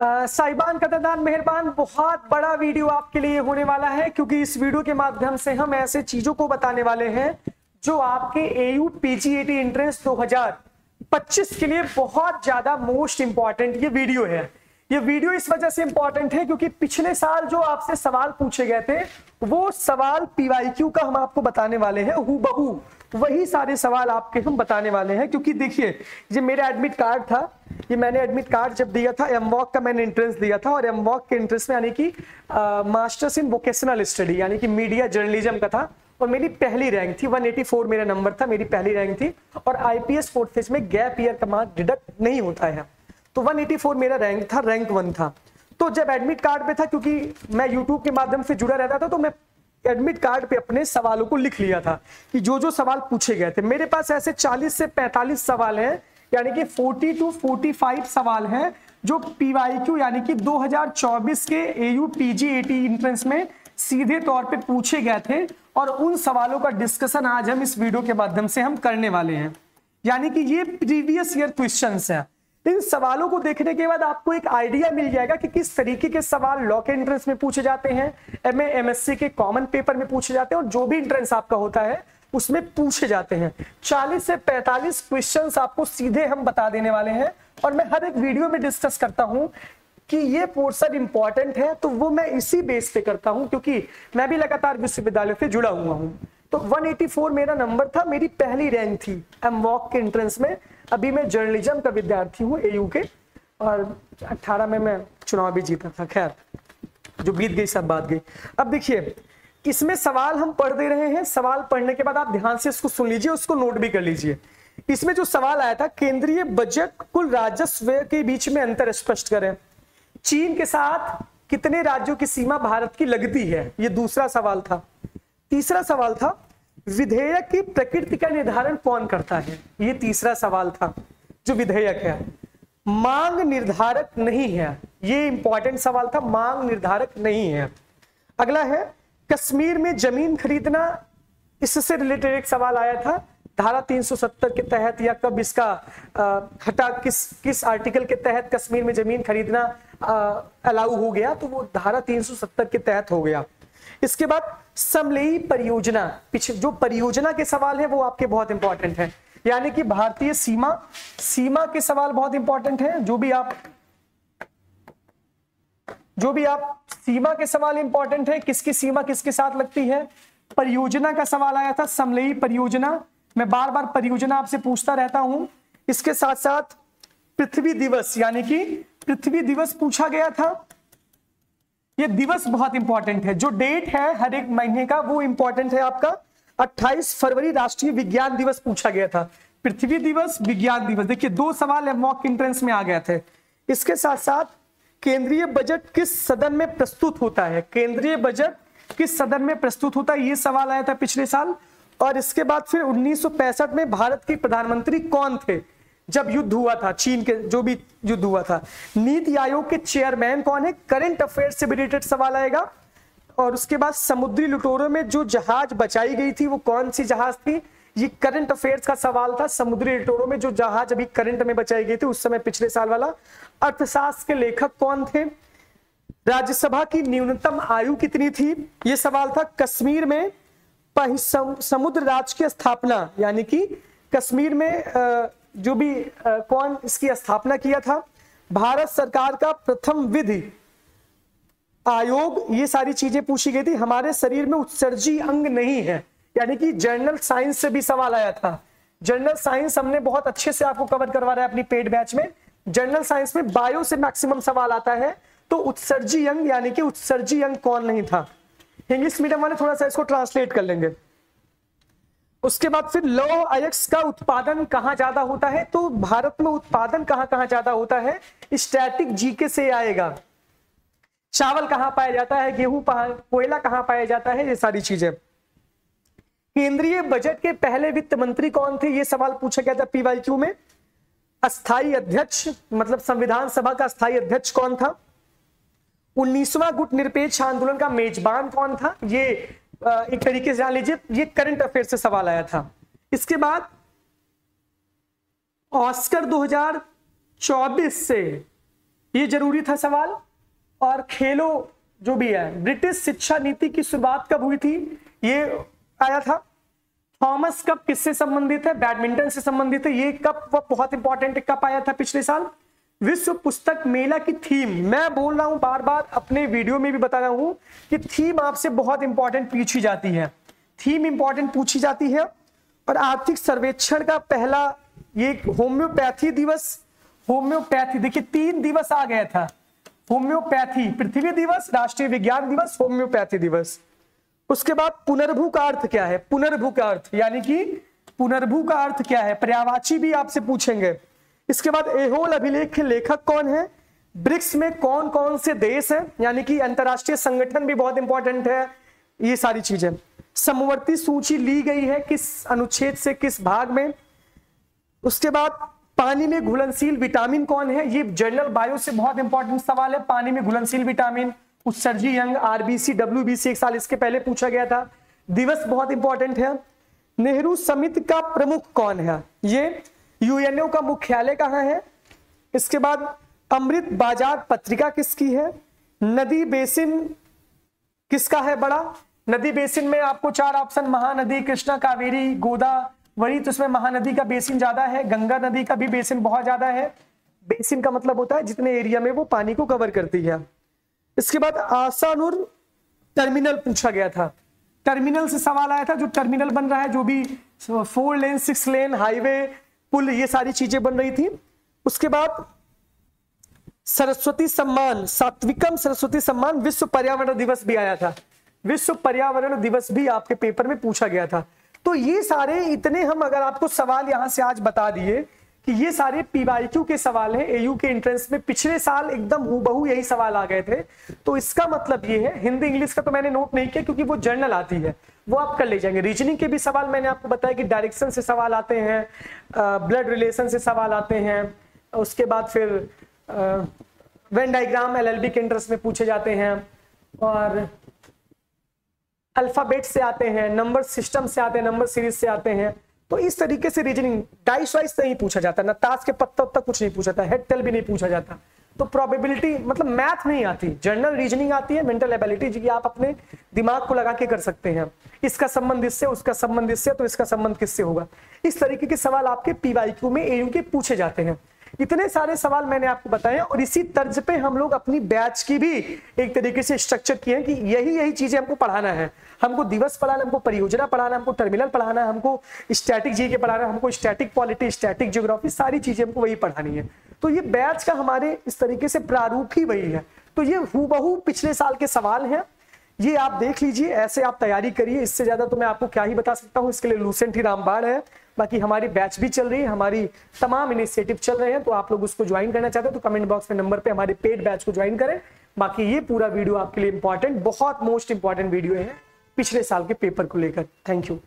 साहिबान कदरदान मेहरबान, बहुत बड़ा वीडियो आपके लिए होने वाला है, क्योंकि इस वीडियो के माध्यम से हम ऐसे चीजों को बताने वाले हैं जो आपके एयू पीजीएटी एंट्रेंस 2025 के लिए बहुत ज्यादा मोस्ट इंपॉर्टेंट ये वीडियो है। ये वीडियो इस वजह से इंपॉर्टेंट है क्योंकि पिछले साल जो आपसे सवाल पूछे गए थे वो सवाल पीवाईक्यू का हम आपको बताने वाले हैं, हूबहू वही सारे सवाल आपके हम बताने वाले हैं। क्योंकि देखिए, ये मेरा एडमिट कार्ड था, ये मैंने एडमिट कार्ड जब दिया था एमवॉक का मैंने एंट्रेंस दिया था, और एमवॉक के एंट्रेंस में यानी कि मास्टर्स इन वोकेशनल स्टडी यानी कि मीडिया जर्नलिज्म का था, और मेरी पहली रैंक थी 184 मेरा नंबर था, मेरी पहली रैंक थी। और आईपीएस फोर्थ फेज में गैप ईयर का मार्क डिडक्ट नहीं होता है, तो 184 मेरा रैंक था, रैंक 1 था। तो जब एडमिट कार्ड पे था, क्योंकि मैं यूट्यूब के माध्यम से जुड़ा रहता था, तो मैं एडमिट कार्ड पे अपने सवालों को लिख लिया था कि जो जो सवाल पूछे गए थे। मेरे पास ऐसे 40 से 45 सवाल हैं, यानी कि 40 to 45 सवाल हैं जो पीवाईक्यू यानी कि 2024 के एयू पीजीएटी एंट्रेंस में सीधे तौर पे पूछे गए थे, और उन सवालों का डिस्कशन आज हम इस वीडियो के माध्यम से हम करने वाले हैं। यानी कि ये प्रीवियस ईयर क्वेश्चंस हैं। इन सवालों को देखने के बाद आपको एक आइडिया मिल जाएगा कि किस तरीके के सवाल लॉ के एंट्रेंस में पूछे जाते हैं, एमए एमएससी के कॉमन पेपर में पूछे जाते हैं, और जो भी एंट्रेंस आपका होता है उसमें पूछे जाते हैं। 40 से 45 क्वेश्चंस आपको सीधे हम बता देने वाले हैं, और मैं हर एक वीडियो में डिस्कस करता हूं कि ये पोर्शन इंपॉर्टेंट है, तो वो मैं इसी बेस पे करता हूं, क्योंकि मैं भी लगातार विश्वविद्यालय से जुड़ा हुआ हूं। तो 184 मेरा नंबर था, मेरी पहली रैंक थी एमवॉक के एंट्रेंस में। अभी मैं जर्नलिज्म का विद्यार्थी हूँ एयू के, और 18 में मैं चुनाव भी जीता था। खैर, जो बीत गई सब बात गई। अब देखिए, इसमें सवाल हम पढ़ दे रहे हैं, सवाल पढ़ने के बाद आप ध्यान से इसको सुन लीजिए, उसको नोट भी कर लीजिए। इसमें जो सवाल आया था, केंद्रीय बजट कुल राजस्व के बीच में अंतर स्पष्ट करें। चीन के साथ कितने राज्यों की सीमा भारत की लगती है, ये दूसरा सवाल था। तीसरा सवाल था, विधेयक की प्रकृति का निर्धारण कौन करता है, ये तीसरा सवाल था। जो विधेयक है मांग निर्धारक नहीं है, ये इंपॉर्टेंट सवाल था, मांग निर्धारक नहीं है। अगला है, कश्मीर में जमीन खरीदना, इससे रिलेटेड एक सवाल आया था, धारा 370 के तहत या कब इसका हटा, किस आर्टिकल के तहत कश्मीर में जमीन खरीदना अलाउ हो गया, तो वो धारा 370 के तहत हो गया। इसके बाद समलेई परियोजना, पीछे जो परियोजना के सवाल है वो आपके बहुत इंपॉर्टेंट है, यानी कि भारतीय सीमा के सवाल बहुत इंपॉर्टेंट है। जो भी आप सीमा के सवाल इंपॉर्टेंट है, किसकी सीमा किसके साथ लगती है। परियोजना का सवाल आया था, समलेई परियोजना, मैं बार बार परियोजना आपसे पूछता रहता हूं। इसके साथ साथ पृथ्वी दिवस, यानी कि पृथ्वी दिवस पूछा गया था। ये दिवस बहुत इंपॉर्टेंट है, जो डेट है हर एक महीने का वो इंपॉर्टेंट है आपका। 28 फरवरी राष्ट्रीय विज्ञान दिवस पूछा गया था, पृथ्वी दिवस, विज्ञान दिवस। देखिए, 2 सवाल मॉक एंट्रेंस में आ गए थे। इसके साथ साथ केंद्रीय बजट किस सदन में प्रस्तुत होता है, केंद्रीय बजट किस सदन में प्रस्तुत होता है, ये सवाल आया था पिछले साल। और इसके बाद फिर 1965 में भारत के प्रधानमंत्री कौन थे जब युद्ध हुआ था, चीन के जो भी युद्ध हुआ था। नीति आयोग के चेयरमैन कौन है, करंट अफेयर्स से रिलेटेड सवाल आएगा। और उसके बाद समुद्री लुटेरों में जो जहाज बचाई गई थी वो कौन सी जहाज थी, ये करंट अफेयर्स का सवाल था। समुद्री लुटेरों में जो जहाज अभी करंट में बचाई गई थी उस समय, पिछले साल वाला। अर्थशास्त्र के लेखक कौन थे, राज्यसभा की न्यूनतम आयु कितनी थी, ये सवाल था। कश्मीर में समुद्र राज की स्थापना, यानी कि कश्मीर में जो भी कौन इसकी स्थापना किया था। भारत सरकार का प्रथम विधि आयोग, ये सारी चीजें पूछी गई थी। हमारे शरीर में उत्सर्जी अंग नहीं है, यानी कि जनरल साइंस से भी सवाल आया था। जनरल साइंस हमने बहुत अच्छे से आपको कवर करवा रहा है अपनी पेड बैच में। जनरल साइंस में बायो से मैक्सिमम सवाल आता है, तो उत्सर्जी अंग यानी कि उत्सर्जी अंग कौन नहीं था। इंग्लिश मीडियम वाले थोड़ा सा इसको ट्रांसलेट कर लेंगे। उसके बाद फिर लौह अयस्क का उत्पादन कहां ज्यादा होता है, तो भारत में उत्पादन कहां कहां ज्यादा होता है, स्टैटिक जीके से आएगा। चावल कहां पाया जाता है, गेहूं, कोयला कहां पाया जाता है, ये सारी चीजें। केंद्रीय बजट के पहले वित्त मंत्री कौन थे, ये सवाल पूछा गया था पीवाईक्यू में। अस्थाई अध्यक्ष, मतलब संविधान सभा का अस्थाई अध्यक्ष कौन था। 19वां गुट निरपेक्ष आंदोलन का मेजबान कौन था, ये एक तरीके से जान लीजिए, ये करंट अफेयर से सवाल आया था। इसके बाद ऑस्कर 2024 से ये जरूरी था सवाल। और खेलो जो भी है, ब्रिटिश शिक्षा नीति की शुरुआत कब हुई थी, ये आया था। थॉमस कप किससे संबंधित है, बैडमिंटन से संबंधित है। ये कप वो बहुत इंपॉर्टेंट कप आया था पिछले साल। विश्व पुस्तक मेला की थीम, मैं बोल रहा हूं बार बार, अपने वीडियो में भी बता रहा हूं कि थीम आपसे बहुत इंपॉर्टेंट पूछी जाती है, थीम इंपॉर्टेंट पूछी जाती है। और आर्थिक सर्वेक्षण का पहला ये होम्योपैथी दिवस, होम्योपैथी देखिए 3 दिवस आ गया था, होम्योपैथी, पृथ्वी दिवस, राष्ट्रीय विज्ञान दिवस, होम्योपैथी दिवस। उसके बाद पुनर्भू का अर्थ क्या है, पुनर्भू का अर्थ यानी कि पुनर्भू का अर्थ क्या है, पर्यायवाची भी आपसे पूछेंगे। इसके बाद एहोल अभिलेख के लेखक कौन है, ब्रिक्स में कौन कौन से देश हैं, यानी कि अंतरराष्ट्रीय संगठन भी बहुत इंपॉर्टेंट है, ये सारी चीजें। समवर्ती सूची ली गई है किस अनुच्छेद से, किस भाग में। उसके बाद पानी में घुलनशील विटामिन कौन है, ये जनरल बायो से बहुत इंपॉर्टेंट सवाल है। पानी में घुलनशील विटामिन, उत्सर्जी अंग, आरबीसी, डब्ल्यूबीसी, एक साल इसके पहले पूछा गया था। दिवस बहुत इंपॉर्टेंट है। नेहरू समिति का प्रमुख कौन है, ये यूएनओ का मुख्यालय कहां है। इसके बाद अमृत बाजार पत्रिका किसकी है। नदी बेसिन किसका है बड़ा, नदी बेसिन में आपको 4 ऑप्शन, महानदी, कृष्णा, कावेरी, गोदावरी, तो उसमें महानदी का बेसिन ज्यादा है, गंगा नदी का भी बेसिन बहुत ज्यादा है। बेसिन का मतलब होता है जितने एरिया में वो पानी को कवर करती है। इसके बाद आसानुर टर्मिनल पूछा गया था, टर्मिनल से सवाल आया था, जो टर्मिनल बन रहा है, जो भी 4 लेन 6 लेन हाईवे, पुल, ये सारी चीजें बन रही थी। उसके बाद सरस्वती सम्मान, सात्विकम सरस्वती सम्मान, विश्व पर्यावरण दिवस भी आया था, विश्व पर्यावरण दिवस भी आपके पेपर में पूछा गया था। तो ये सारे इतने हम अगर आपको सवाल यहां से आज बता दिए कि ये सारे पीवाईक्यू के सवाल हैं, एयू के एंट्रेंस में पिछले साल एकदम हूबहू यही सवाल आ गए थे। तो इसका मतलब ये है, हिंदी इंग्लिश का तो मैंने नोट नहीं किया क्योंकि वो जर्नल आती है, वो आप कर ले जाएंगे। रीजनिंग के भी सवाल मैंने आपको बताया कि डायरेक्शन से सवाल आते हैं, ब्लड रिलेशन से सवाल आते हैं, उसके बाद फिर वेन डायग्राम एलएलबी के एंट्रेंस में पूछे जाते हैं, और अल्फाबेट से आते हैं, नंबर सिस्टम से आते हैं, नंबर सीरीज से आते हैं। तो इस तरीके से रीजनिंग डाइस वाइस नहीं पूछा जाता, ना ताश के पत्ता तक कुछ नहीं पूछा जाता, हेड टेल भी नहीं पूछा जाता। तो प्रोबेबिलिटी मतलब मैथ नहीं आती, जनरल रीजनिंग आती है, मेंटल एबिलिटी जी की आप अपने दिमाग को लगा के कर सकते हैं, इसका संबंध इससे, उसका संबंध इससे, तो इसका संबंध किससे होगा। इस तरीके के सवाल आपके पीवाईक्यू में एयू के पूछे जाते हैं। इतने सारे सवाल मैंने आपको बताए, और इसी तर्ज पे हम लोग अपनी बैच की भी एक तरीके से स्ट्रक्चर किए कि यही चीजें हमको पढ़ाना है। हमको दिवस पढ़ाना, हमको परियोजना पढ़ाना, हमको टर्मिनल पढ़ाना, हमको स्टैटिक जीके पढ़ाना, हमको स्टैटिक पॉलिटी, स्टैटिक ज्योग्राफी, सारी चीजें हमको वही पढ़ानी है। तो ये बैच का हमारे इस तरीके से प्रारूप ही वही है। तो ये हूबहू पिछले साल के सवाल हैं, ये आप देख लीजिए, ऐसे आप तैयारी करिए। इससे ज्यादा तो मैं आपको क्या ही बता सकता हूँ, इसके लिए लूसेंट ही रामबाण है। बाकी हमारी बैच भी चल रही है, हमारी तमाम इनिशिएटिव चल रहे हैं, तो आप लोग उसको ज्वाइन करना चाहते हैं तो कमेंट बॉक्स में नंबर पे हमारे पेड बैच को ज्वाइन करें। बाकी ये पूरा वीडियो आपके लिए इंपॉर्टेंट, बहुत मोस्ट इंपॉर्टेंट वीडियो है पिछले साल के पेपर को लेकर। Thank you.